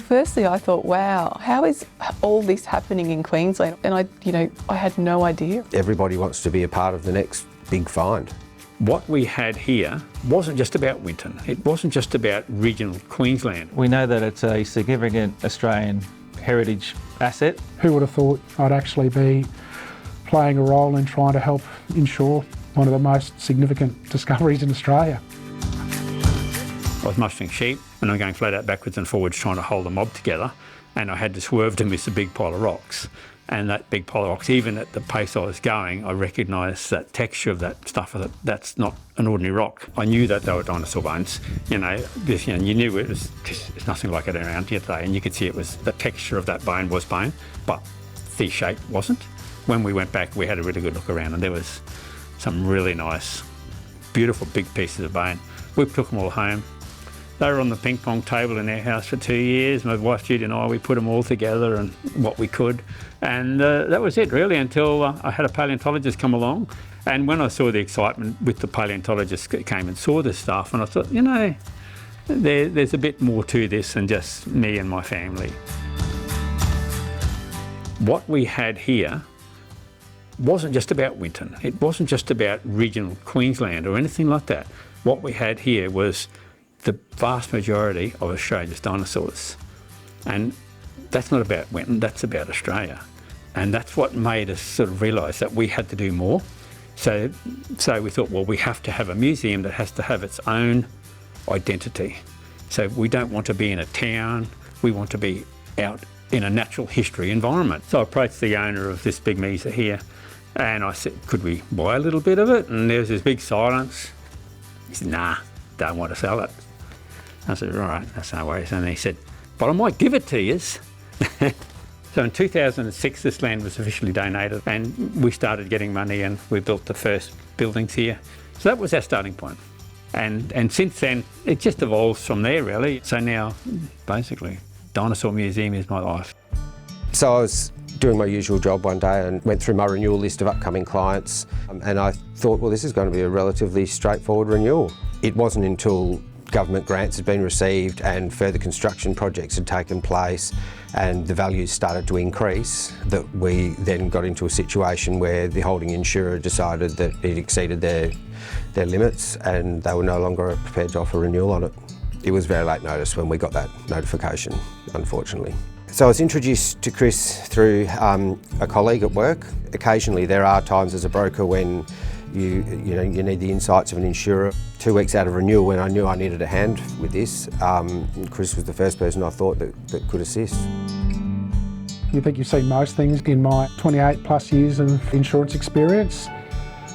firstly I thought, wow, how is all this happening in Queensland? And I had no idea. Everybody wants to be a part of the next big find. What we had here wasn't just about Winton. It wasn't just about regional Queensland. We know that it's a significant Australian heritage asset. Who would have thought I'd actually be playing a role in trying to help insure one of the most significant discoveries in Australia? I was mustering sheep and I'm going flat out backwards and forwards trying to hold the mob together, and I had to swerve to miss a big pile of rocks. And that big pile of rocks, even at the pace I was going, I recognised that texture of that stuff. That's not an ordinary rock. I knew that they were dinosaur bones. You knew there's nothing like it around here today, and you could see the texture of that bone was bone, but the shape wasn't. When we went back, we had a really good look around, and there was some really nice, beautiful big pieces of bone. We took them all home. They were on the ping pong table in their house for 2 years. My wife Judy and I, we put them all together and what we could. And that was it really, until I had a paleontologist come along. And when I saw the excitement with the paleontologist came and saw this stuff, and I thought, there's a bit more to this than just me and my family. What we had here wasn't just about Winton. It wasn't just about regional Queensland or anything like that. What we had here was the vast majority of Australia's dinosaurs. And that's not about Winton, that's about Australia. And that's what made us sort of realise that we had to do more. So we thought, well, we have to have a museum that has to have its own identity. So we don't want to be in a town, we want to be out in a natural history environment. So I approached the owner of this big mesa here, and I said, could we buy a little bit of it? And there was this big silence. He said, nah, don't want to sell it. I said, all right, that's no worries. And he said, but I might give it to you. So in 2006, this land was officially donated, and we started getting money, and we built the first buildings here. So that was our starting point. And since then, it just evolves from there, really. So now, basically, Dinosaur Museum is my life. So I was doing my usual job one day and went through my renewal list of upcoming clients, and I thought, well, this is going to be a relatively straightforward renewal. It wasn't until government grants had been received and further construction projects had taken place and the values started to increase that we then got into a situation where the holding insurer decided that it exceeded their limits and they were no longer prepared to offer renewal on it. It was very late notice when we got that notification, unfortunately. So I was introduced to Chris through a colleague at work. Occasionally there are times as a broker when you need the insights of an insurer. 2 weeks out of renewal, when I knew I needed a hand with this, Chris was the first person I thought that could assist. You think you've seen most things in my 28 plus years of insurance experience.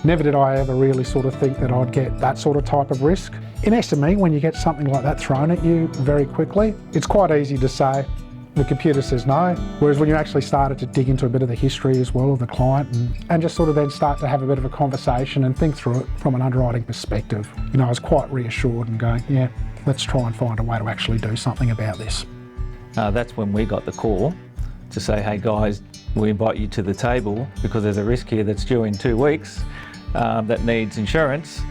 Never did I ever really sort of think that I'd get that sort of type of risk. In SME, when you get something like that thrown at you very quickly, it's quite easy to say, the computer says no. Whereas when you actually started to dig into a bit of the history as well of the client and just sort of then start to have a bit of a conversation and think through it from an underwriting perspective, I was quite reassured and going, yeah, let's try and find a way to actually do something about this. That's when we got the call to say, hey guys, we invite you to the table because there's a risk here that's due in 2 weeks that needs insurance,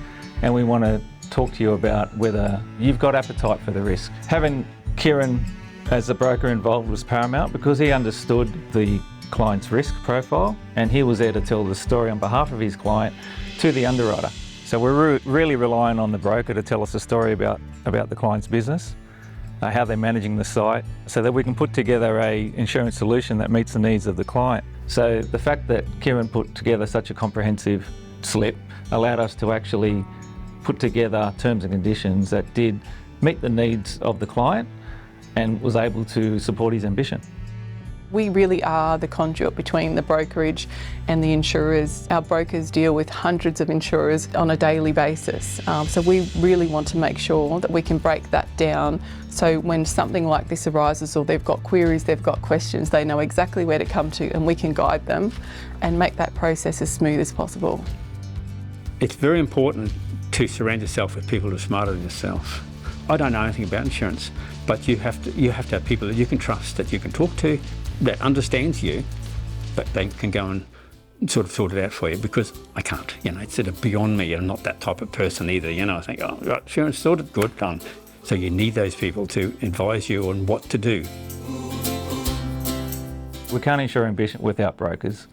and we want to talk to you about whether you've got appetite for the risk. Having Kieran as the broker involved was paramount because he understood the client's risk profile and he was there to tell the story on behalf of his client to the underwriter. So we're really relying on the broker to tell us a story about the client's business, how they're managing the site, so that we can put together an insurance solution that meets the needs of the client. So the fact that Kieran put together such a comprehensive slip allowed us to actually put together terms and conditions that did meet the needs of the client and was able to support his ambition. We really are the conduit between the brokerage and the insurers. Our brokers deal with hundreds of insurers on a daily basis. So we really want to make sure that we can break that down so when something like this arises or they've got queries, they've got questions, they know exactly where to come to and we can guide them and make that process as smooth as possible. It's very important to surround yourself with people who are smarter than yourself. I don't know anything about insurance, but you have to have people that you can trust, that you can talk to, that understands you, but they can go and sort it out for you, because I can't. It's sort of beyond me. I'm not that type of person either. I think, oh, right, insurance sorted, good, done. So you need those people to advise you on what to do. We can't insure ambition without brokers.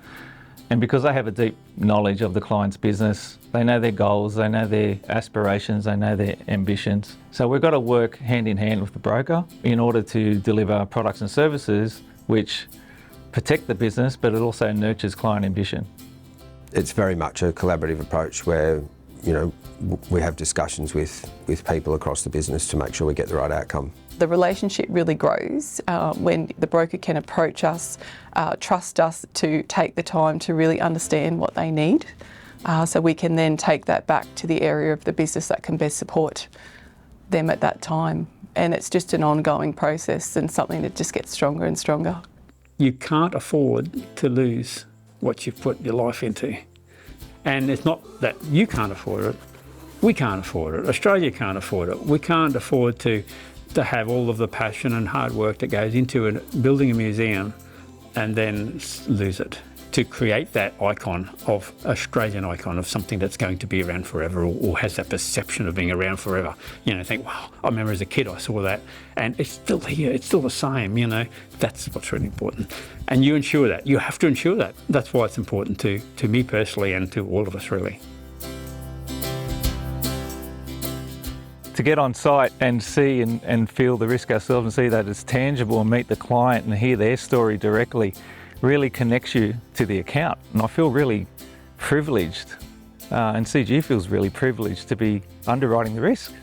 And because they have a deep knowledge of the client's business, they know their goals, they know their aspirations, they know their ambitions. So we've got to work hand in hand with the broker in order to deliver products and services which protect the business, but it also nurtures client ambition. It's very much a collaborative approach where, we have discussions with people across the business to make sure we get the right outcome. The relationship really grows when the broker can approach us, trust us to take the time to really understand what they need. So we can then take that back to the area of the business that can best support them at that time. And it's just an ongoing process and something that just gets stronger and stronger. You can't afford to lose what you've put your life into. And it's not that you can't afford it, we can't afford it, Australia can't afford it. We can't afford to have all of the passion and hard work that goes into building a museum and then lose it. To create that icon of Australian icon of something that's going to be around forever or has that perception of being around forever. Think, wow, I remember as a kid I saw that and it's still here, it's still the same, that's what's really important. And you ensure that, you have to ensure that. That's why it's important to me personally and to all of us really. To get on site and see and feel the risk ourselves and see that it's tangible and meet the client and hear their story directly really connects you to the account. And I feel really privileged, and CG feels really privileged to be underwriting the risk.